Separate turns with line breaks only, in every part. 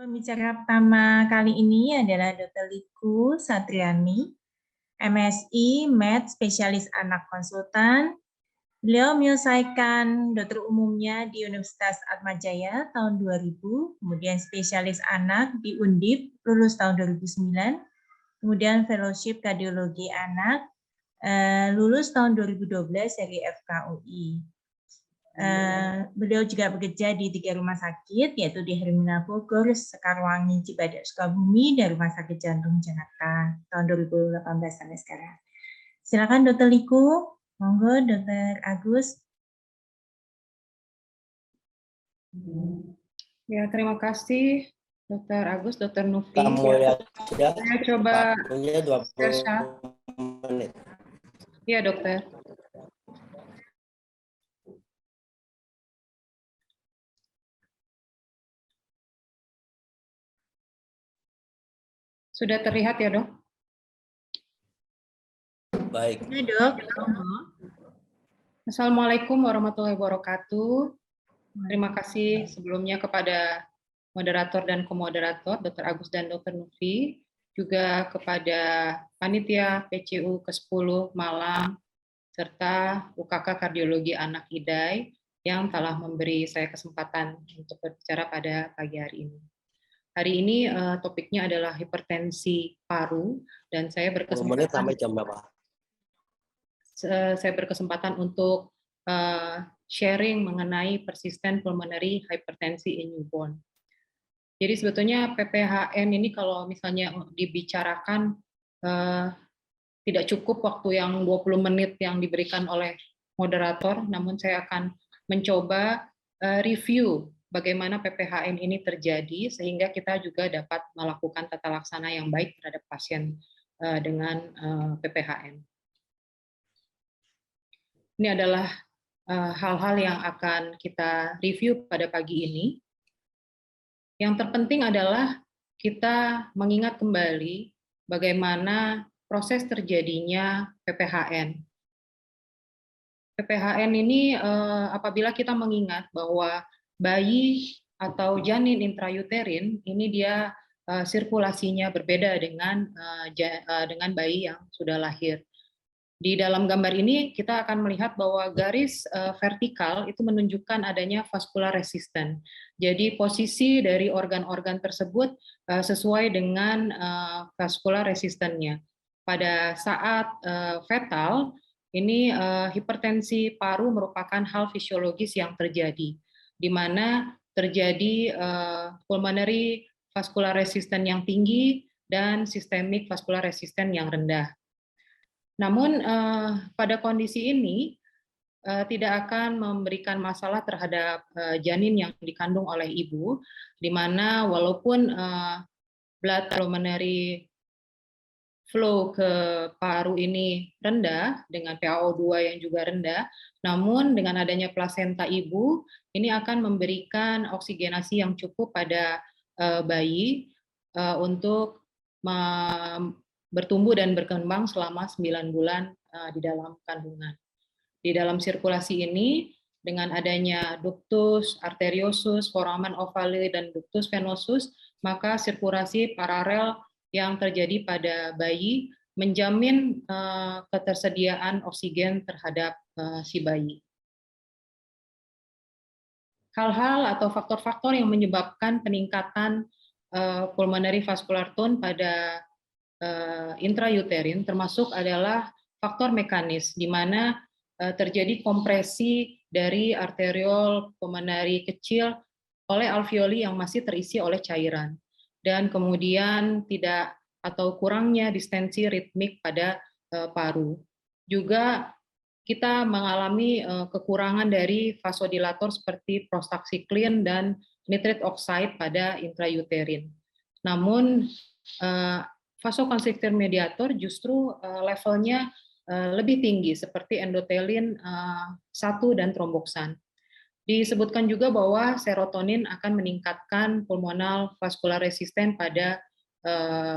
Pembicara pertama kali ini adalah Dr. Liku Satriani, MSI Med Spesialis Anak Konsultan. Beliau menyelesaikan dokter umumnya di Universitas Atmajaya tahun 2000, kemudian spesialis anak di Undip, lulus tahun 2009, kemudian fellowship kardiologi anak, lulus tahun 2012 dari FKUI. Beliau juga bekerja di 3 rumah sakit, yaitu di Hermina Bogor, Sekarwangi, Cibadak, Sukabumi, dan Rumah Sakit Jantung Jakarta tahun 2018 sampai sekarang. Silakan Dr. Liku, monggo Dr. Agus.
Ya, terima kasih Dr. Agus, Dr. Nufi.
Kamu lihat ya,
Saya coba
waktunya 20 menit.
Iya, dokter. Sudah terlihat ya, Dok?
Baik.
Ya, Dok.
Assalamualaikum warahmatullahi wabarakatuh. Terima kasih sebelumnya kepada moderator dan komoderator, Dr. Agus dan Dr. Nufi, juga kepada panitia PCU ke-10 Malang, serta UKK Kardiologi Anak IDAI yang telah memberi saya kesempatan untuk berbicara pada pagi hari ini. Hari ini topiknya adalah hipertensi paru, dan saya
menit sampai jam berapa?
Saya berkesempatan untuk sharing mengenai persistent pulmonary hypertensi in newborn. Jadi sebetulnya PPHN ini kalau misalnya dibicarakan tidak cukup waktu yang 20 menit yang diberikan oleh moderator, namun saya akan mencoba review bagaimana PPHN ini terjadi sehingga kita juga dapat melakukan tata laksana yang baik terhadap pasien dengan PPHN. Ini adalah hal-hal yang akan kita review pada pagi ini. Yang terpenting adalah kita mengingat kembali bagaimana proses terjadinya PPHN. PPHN ini apabila kita mengingat bahwa bayi atau janin intrauterin ini dia sirkulasinya berbeda dengan bayi yang sudah lahir. Di dalam gambar ini kita akan melihat bahwa garis vertikal itu menunjukkan adanya vascular resistant. Jadi posisi dari organ-organ tersebut sesuai dengan vascular resistance-nya. Pada saat fetal, ini hipertensi paru merupakan hal fisiologis yang terjadi, di mana terjadi pulmonary vascular resistance yang tinggi dan systemic vascular resistance yang rendah. Namun pada kondisi ini tidak akan memberikan masalah terhadap janin yang dikandung oleh ibu, di mana walaupun blood pulmonary flow ke paru ini rendah dengan PaO2 yang juga rendah, namun dengan adanya plasenta ibu ini akan memberikan oksigenasi yang cukup pada bayi untuk bertumbuh dan berkembang selama 9 bulan di dalam kandungan. Di dalam sirkulasi ini, dengan adanya ductus arteriosus, foramen ovale, dan ductus venosus, maka sirkulasi paralel yang terjadi pada bayi menjamin ketersediaan oksigen terhadap si bayi. Hal-hal atau faktor-faktor yang menyebabkan peningkatan pulmonary vascular tone pada intrauterin termasuk adalah faktor mekanis, di mana terjadi kompresi dari arteriol pulmonary kecil oleh alveoli yang masih terisi oleh cairan, dan kemudian tidak atau kurangnya distensi ritmik pada paru. Juga kita mengalami kekurangan dari vasodilator seperti prostacyclin dan nitrate oxide pada intrauterin. Namun vasoconstrictor mediator justru levelnya lebih tinggi seperti endothelin 1 dan tromboksan. Disebutkan juga bahwa serotonin akan meningkatkan pulmonal vascular resistant pada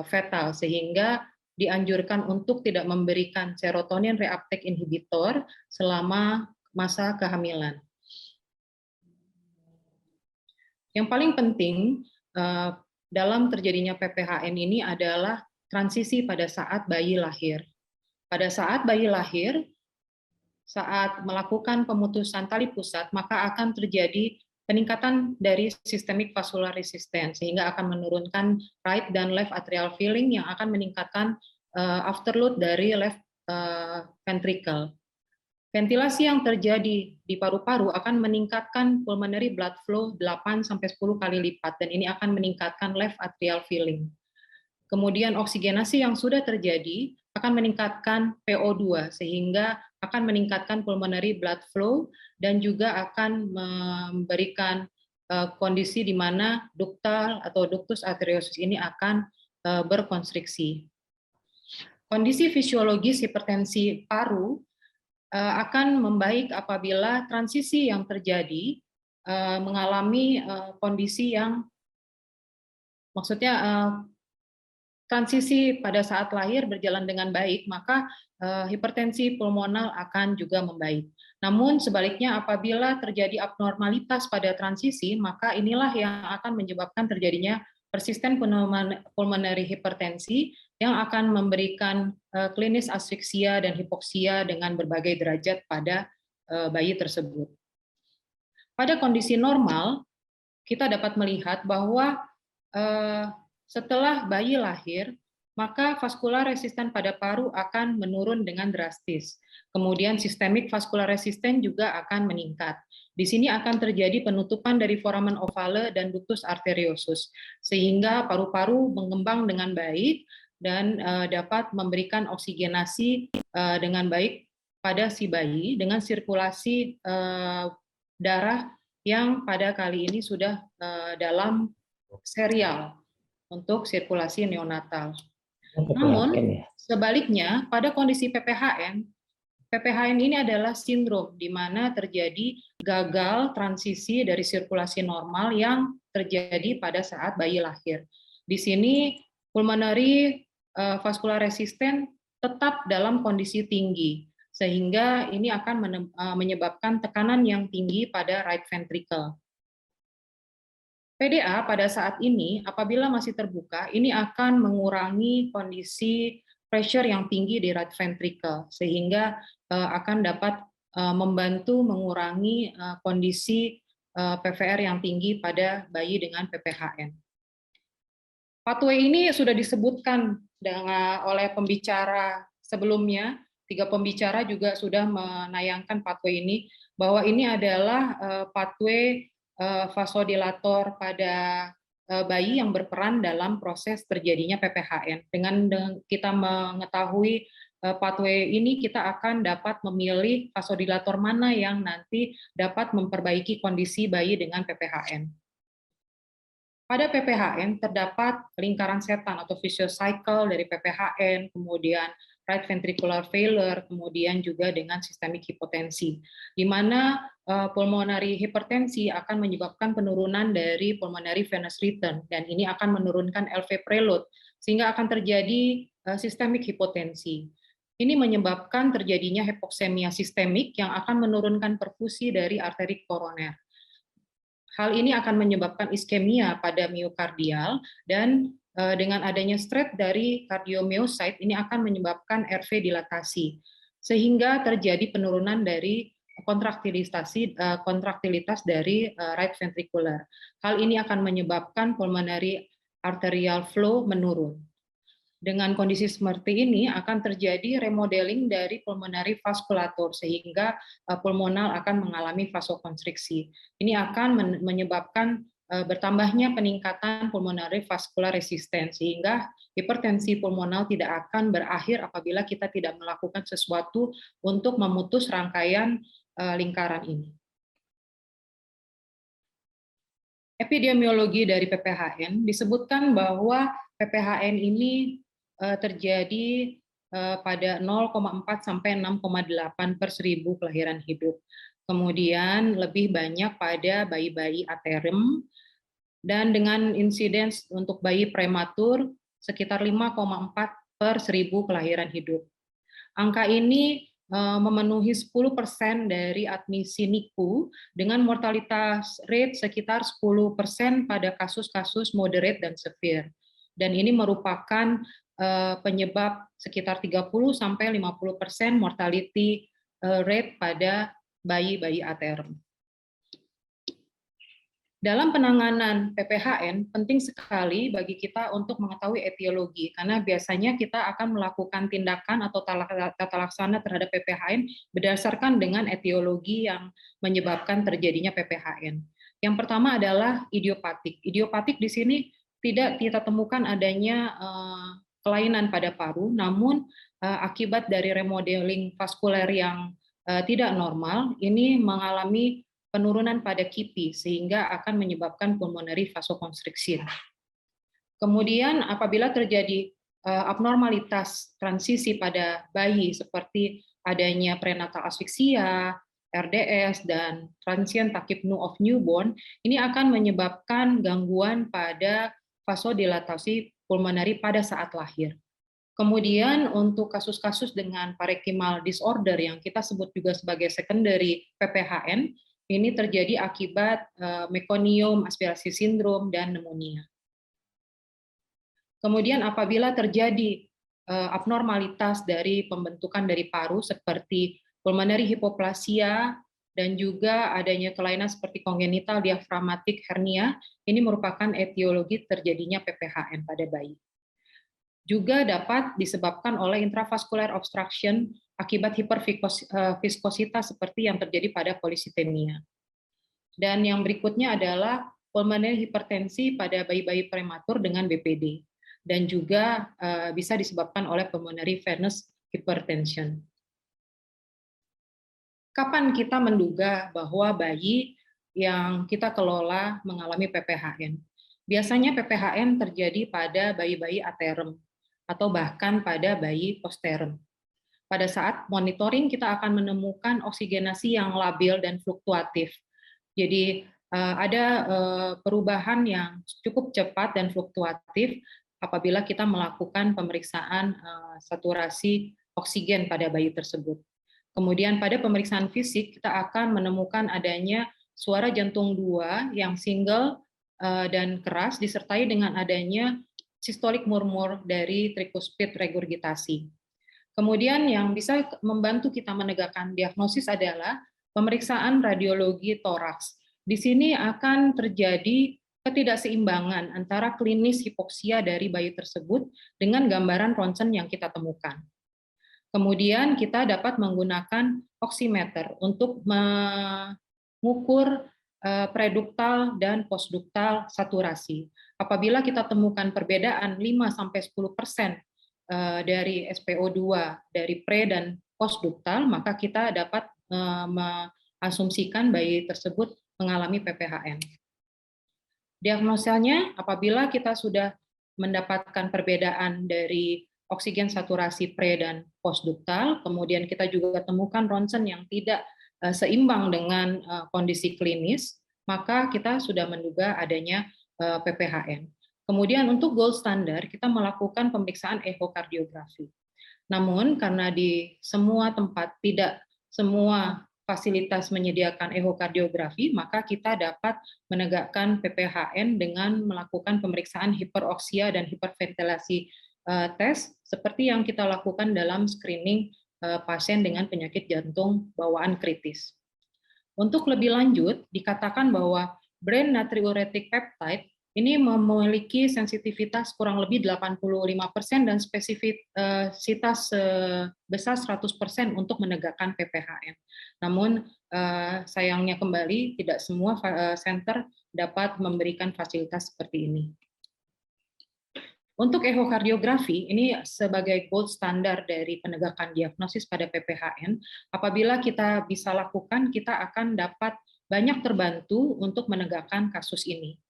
fetal, sehingga dianjurkan untuk tidak memberikan serotonin reuptake inhibitor selama masa kehamilan. Yang paling penting dalam terjadinya PPHN ini adalah transisi pada saat bayi lahir. Pada saat bayi lahir, saat melakukan pemutusan tali pusat, maka akan terjadi peningkatan dari systemic vascular resistance, sehingga akan menurunkan right dan left atrial filling yang akan meningkatkan afterload dari left ventricle. Ventilasi yang terjadi di paru-paru akan meningkatkan pulmonary blood flow 8-10 kali lipat, dan ini akan meningkatkan left atrial filling. Kemudian oksigenasi yang sudah terjadi akan meningkatkan PO2, sehingga akan meningkatkan pulmonary blood flow dan juga akan memberikan kondisi di mana ductal atau ductus arteriosus ini akan berkonstriksi. Kondisi fisiologis hipertensi paru akan membaik apabila transisi yang terjadi mengalami kondisi yang, maksudnya transisi pada saat lahir berjalan dengan baik, maka hipertensi pulmonal akan juga membaik. Namun sebaliknya apabila terjadi abnormalitas pada transisi, maka inilah yang akan menyebabkan terjadinya persisten pulmonary hipertensi yang akan memberikan klinis asfiksia dan hipoksia dengan berbagai derajat pada bayi tersebut. Pada kondisi normal, kita dapat melihat bahwa setelah bayi lahir, maka vaskular resisten pada paru akan menurun dengan drastis. Kemudian sistemik vaskular resisten juga akan meningkat. Di sini akan terjadi penutupan dari foramen ovale dan ductus arteriosus, sehingga paru-paru mengembang dengan baik dan dapat memberikan oksigenasi dengan baik pada si bayi dengan sirkulasi darah yang pada kali ini sudah dalam serial untuk sirkulasi neonatal. Namun, sebaliknya, pada kondisi PPHN ini adalah sindrom di mana terjadi gagal transisi dari sirkulasi normal yang terjadi pada saat bayi lahir. Di sini, pulmonary vascular resistance tetap dalam kondisi tinggi, sehingga ini akan menyebabkan tekanan yang tinggi pada right ventricle. PDA pada saat ini, apabila masih terbuka, ini akan mengurangi kondisi pressure yang tinggi di right ventricle, sehingga akan dapat membantu mengurangi kondisi PVR yang tinggi pada bayi dengan PPHN. Pathway ini sudah disebutkan oleh pembicara sebelumnya, 3 pembicara juga sudah menayangkan pathway ini, bahwa ini adalah pathway vasodilator pada bayi yang berperan dalam proses terjadinya PPHN. Dengan kita mengetahui pathway ini, kita akan dapat memilih vasodilator mana yang nanti dapat memperbaiki kondisi bayi dengan PPHN. Pada PPHN terdapat lingkaran setan atau vicious cycle dari PPHN, kemudian right ventricular failure, kemudian juga dengan sistemik hipotensi, di mana pulmonary hipertensi akan menyebabkan penurunan dari pulmonary venous return, dan ini akan menurunkan LV preload, sehingga akan terjadi sistemik hipotensi. Ini menyebabkan terjadinya hipoksemia sistemik yang akan menurunkan perfusi dari arteri koroner. Hal ini akan menyebabkan iskemia pada miokardial, dan dengan adanya stress dari kardiomyocyte ini akan menyebabkan RV dilatasi, sehingga terjadi penurunan dari kontraktilitas dari right ventricular. Hal ini akan menyebabkan pulmonary arterial flow menurun. Dengan kondisi seperti ini akan terjadi remodeling dari pulmonary vasculatur, sehingga pulmonal akan mengalami vasokonstriksi. Ini akan menyebabkan bertambahnya peningkatan pulmonary vascular resistance, sehingga hipertensi pulmonal tidak akan berakhir apabila kita tidak melakukan sesuatu untuk memutus rangkaian lingkaran ini. Epidemiologi dari PPHN disebutkan bahwa PPHN ini terjadi pada 0,4 sampai 6,8 per 1000 kelahiran hidup. Kemudian lebih banyak pada bayi-bayi aterem, dan dengan insiden untuk bayi prematur sekitar 5,4 per 1000 kelahiran hidup. Angka ini memenuhi 10% dari admisi NICU dengan mortalitas rate sekitar 10% pada kasus-kasus moderate dan severe. Dan ini merupakan penyebab sekitar 30-50% mortality rate pada bayi-bayi aterm. Dalam penanganan PPHN, penting sekali bagi kita untuk mengetahui etiologi, karena biasanya kita akan melakukan tindakan atau tata laksana terhadap PPHN berdasarkan dengan etiologi yang menyebabkan terjadinya PPHN. Yang pertama adalah idiopatik. Idiopatik di sini tidak kita temukan adanya kelainan pada paru, namun akibat dari remodeling vaskuler yang tidak normal, ini mengalami penurunan pada KIPI sehingga akan menyebabkan pulmonary vasoconstriction. Kemudian apabila terjadi abnormalitas transisi pada bayi seperti adanya prenatal asphyxia, RDS, dan transient tachypnea of newborn, ini akan menyebabkan gangguan pada vasodilatasi pulmonari pada saat lahir. Kemudian untuk kasus-kasus dengan parenchymal disorder yang kita sebut juga sebagai secondary PPHN, ini terjadi akibat meconium aspirasi sindrom dan pneumonia. Kemudian apabila terjadi abnormalitas dari pembentukan dari paru seperti pulmonary hipoplasia dan juga adanya kelainan seperti congenital diaphragmatic hernia, ini merupakan etiologi terjadinya PPHN pada bayi. Juga dapat disebabkan oleh intravascular obstruction akibat hiperviskositas seperti yang terjadi pada polisitemia. Dan yang berikutnya adalah pulmonary hipertensi pada bayi-bayi prematur dengan BPD, dan juga bisa disebabkan oleh pulmonary venous hypertension. Kapan kita menduga bahwa bayi yang kita kelola mengalami PPHN? Biasanya PPHN terjadi pada bayi-bayi aterm atau bahkan pada bayi posterm. Pada saat monitoring kita akan menemukan oksigenasi yang labil dan fluktuatif. Jadi ada perubahan yang cukup cepat dan fluktuatif apabila kita melakukan pemeriksaan saturasi oksigen pada bayi tersebut. Kemudian pada pemeriksaan fisik kita akan menemukan adanya suara jantung 2 yang single dan keras disertai dengan adanya systolic murmur dari tricuspid regurgitasi. Kemudian yang bisa membantu kita menegakkan diagnosis adalah pemeriksaan radiologi toraks. Di sini akan terjadi ketidakseimbangan antara klinis hipoksia dari bayi tersebut dengan gambaran ronsen yang kita temukan. Kemudian kita dapat menggunakan oximeter untuk mengukur preduktal dan postduktal saturasi. Apabila kita temukan perbedaan 5-10% dari SpO2 dari pre dan postduktal, maka kita dapat mengasumsikan bayi tersebut mengalami PPHN. Diagnosanya apabila kita sudah mendapatkan perbedaan dari oksigen saturasi pre dan postduktal, kemudian kita juga temukan ronsen yang tidak seimbang dengan kondisi klinis, maka kita sudah menduga adanya PPHN. Kemudian untuk gold standard kita melakukan pemeriksaan ehokardiografi. Namun karena di semua tempat tidak semua fasilitas menyediakan ehokardiografi, maka kita dapat menegakkan PPHN dengan melakukan pemeriksaan hiperoksia dan hiperventilasi tes seperti yang kita lakukan dalam screening pasien dengan penyakit jantung bawaan kritis. Untuk lebih lanjut, dikatakan bahwa brain natriuretic peptide ini memiliki sensitivitas kurang lebih 85% dan spesifisitas sebesar 100% untuk menegakkan PPHN. Namun sayangnya kembali tidak semua center dapat memberikan fasilitas seperti ini. Untuk ehokardiografi, ini sebagai gold standar dari penegakan diagnosis pada PPHN, apabila kita bisa lakukan, kita akan dapat banyak terbantu untuk menegakkan kasus ini.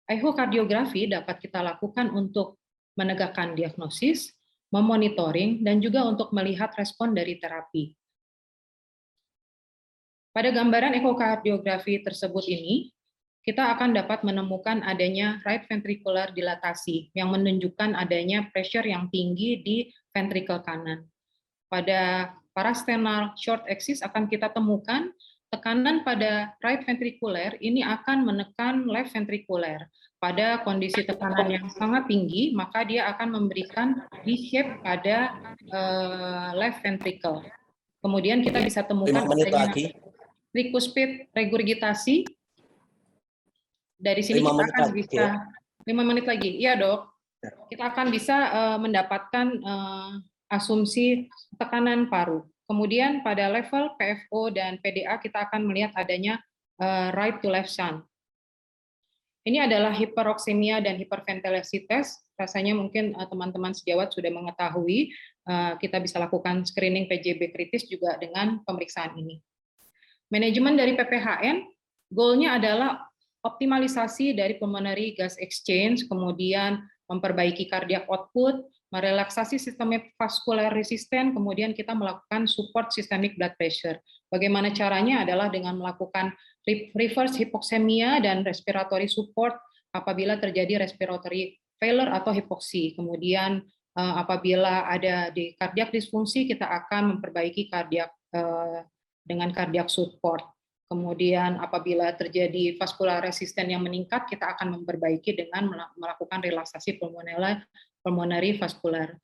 Ehokardiografi dapat kita lakukan untuk menegakkan diagnosis, memonitoring, dan juga untuk melihat respon dari terapi. Pada gambaran ehokardiografi tersebut ini, kita akan dapat menemukan adanya right ventricular dilatasi yang menunjukkan adanya pressure yang tinggi di ventricle kanan. Pada parasternal short axis akan kita temukan tekanan pada right ventricular ini akan menekan left ventricular. Pada kondisi tekanan yang sangat tinggi, maka dia akan memberikan V-shape pada left ventricle. Kemudian kita bisa
5
temukan
menit
adanya
lagi.
tricuspid regurgitasi. Dari sini
5
kita
menit
akan
lagi,
bisa 5 menit lagi. Iya, Dok. Kita akan bisa mendapatkan asumsi tekanan paru. Kemudian pada level PFO dan PDA kita akan melihat adanya right to left shunt. Ini adalah hiperoksemia dan hiperventilasi test. Rasanya mungkin teman-teman sejawat sudah mengetahui. Kita bisa lakukan screening PJB kritis juga dengan pemeriksaan ini. Manajemen dari PPHN, goalnya adalah optimalisasi dari pulmonary gas exchange, kemudian memperbaiki cardiac output, merelaksasi sistem vaskular resisten, kemudian kita melakukan support systemic blood pressure. Bagaimana caranya adalah dengan melakukan reverse hypoxemia dan respiratory support apabila terjadi respiratory failure atau hipoksi. Kemudian apabila ada di cardiac disfungsi, kita akan memperbaiki cardiac dengan cardiac support. Kemudian apabila terjadi vaskular resisten yang meningkat, kita akan memperbaiki dengan melakukan relaksasi pulmonary vaskular.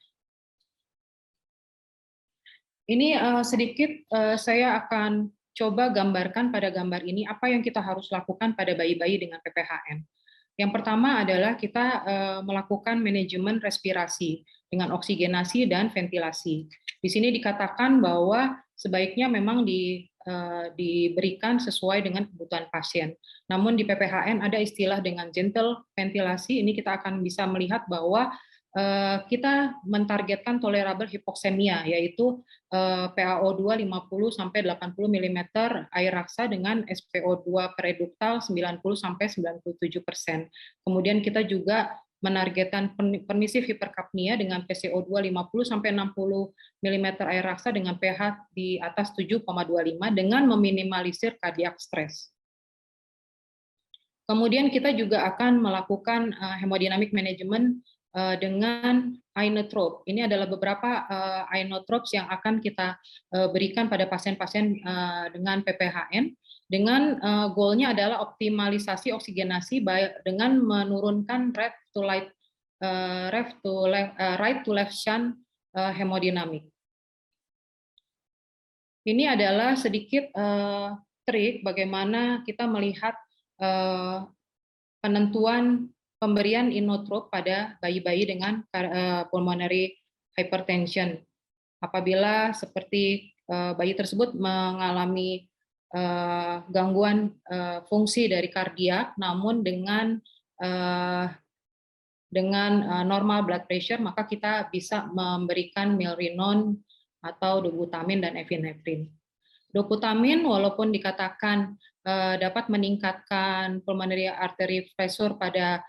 Ini sedikit saya akan coba gambarkan pada gambar ini apa yang kita harus lakukan pada bayi-bayi dengan PPHN. Yang pertama adalah kita melakukan manajemen respirasi dengan oksigenasi dan ventilasi. Di sini dikatakan bahwa sebaiknya memang diberikan sesuai dengan kebutuhan pasien. Namun di PPHN ada istilah dengan gentle ventilasi, ini kita akan bisa melihat bahwa kita mentargetkan tolerable hypoxemia, yaitu PaO2 50 sampai 80 mm air raksa dengan SpO2 pereduktal 90 sampai 97%. Kemudian kita juga menargetkan permisif hiperkapnia dengan PCO2 50 sampai 60 mm air raksa dengan pH di atas 7,25 dengan meminimalisir cardiac stress. Kemudian kita juga akan melakukan hemodynamic management dengan inotrope. Ini adalah beberapa inotropes yang akan kita berikan pada pasien-pasien dengan PPHN. Dengan goalnya adalah optimalisasi oksigenasi dengan menurunkan right to left shunt hemodinamik. Ini adalah sedikit trik bagaimana kita melihat penentuan pemberian inotrope pada bayi-bayi dengan pulmonary hypertension. Apabila seperti bayi tersebut mengalami gangguan fungsi dari kardiak, namun dengan normal blood pressure, maka kita bisa memberikan milrinone atau dobutamin dan epinefrin. Dobutamin walaupun dikatakan dapat meningkatkan pulmonary artery pressure pada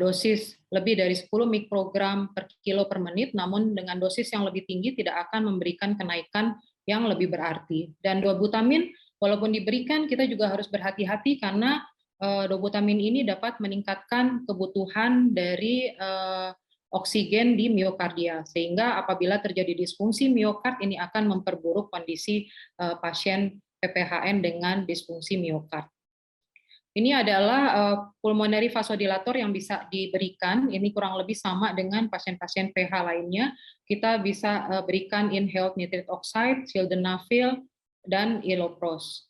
dosis lebih dari 10 mikrogram per kilo per menit, namun dengan dosis yang lebih tinggi tidak akan memberikan kenaikan yang lebih berarti. Dan dobutamin walaupun diberikan, kita juga harus berhati-hati karena dobutamin ini dapat meningkatkan kebutuhan dari oksigen di miokardia, sehingga apabila terjadi disfungsi miokard ini akan memperburuk kondisi pasien PPHN dengan disfungsi miokard. Ini adalah pulmonary vasodilator yang bisa diberikan, ini kurang lebih sama dengan pasien-pasien PH lainnya. Kita bisa berikan inhaled nitric oxide, sildenafil, dan iloprost.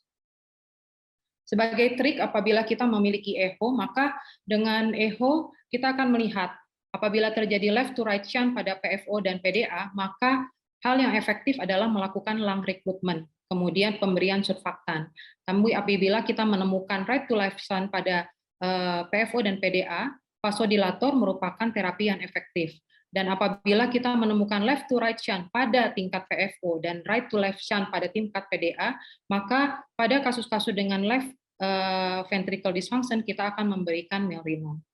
Sebagai trik apabila kita memiliki echo, maka dengan echo kita akan melihat apabila terjadi left to right shunt pada PFO dan PDA, maka hal yang efektif adalah melakukan lung recruitment, kemudian pemberian surfaktan. Namun apabila kita menemukan right to left shunt pada PFO dan PDA, vasodilator merupakan terapi yang efektif. Dan apabila kita menemukan left to right shunt pada tingkat PFO dan right to left shunt pada tingkat PDA, maka pada kasus-kasus dengan left ventricle dysfunction kita akan memberikan milrinone.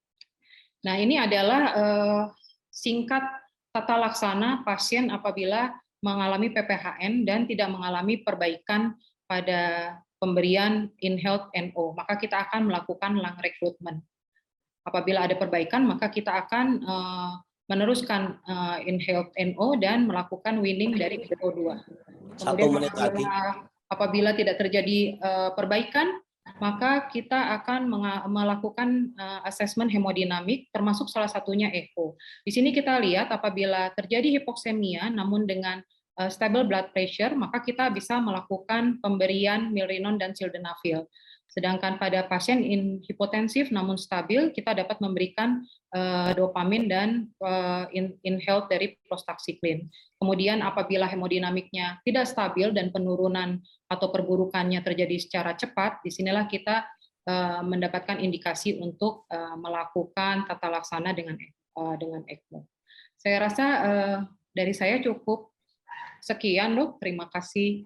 Nah, ini adalah singkat tata laksana pasien apabila mengalami PPHN dan tidak mengalami perbaikan pada pemberian inhaled NO, maka kita akan melakukan lung recruitment. Apabila ada perbaikan, maka kita akan meneruskan inhaled NO dan melakukan weaning dari PO2.
1 menit lagi.
Apabila tidak terjadi perbaikan, maka kita akan melakukan asesmen hemodinamik, termasuk salah satunya echo. Di sini kita lihat apabila terjadi hipoksemia, namun dengan stable blood pressure, maka kita bisa melakukan pemberian milrinone dan sildenafil. Sedangkan pada pasien hipotensif namun stabil, kita dapat memberikan dopamin dan inhaled dari prostacyclin. Kemudian apabila hemodinamiknya tidak stabil dan penurunan atau perburukannya terjadi secara cepat, disinilah kita mendapatkan indikasi untuk melakukan tata laksana dengan ECMO. Saya rasa dari saya cukup sekian, Dok. Terima kasih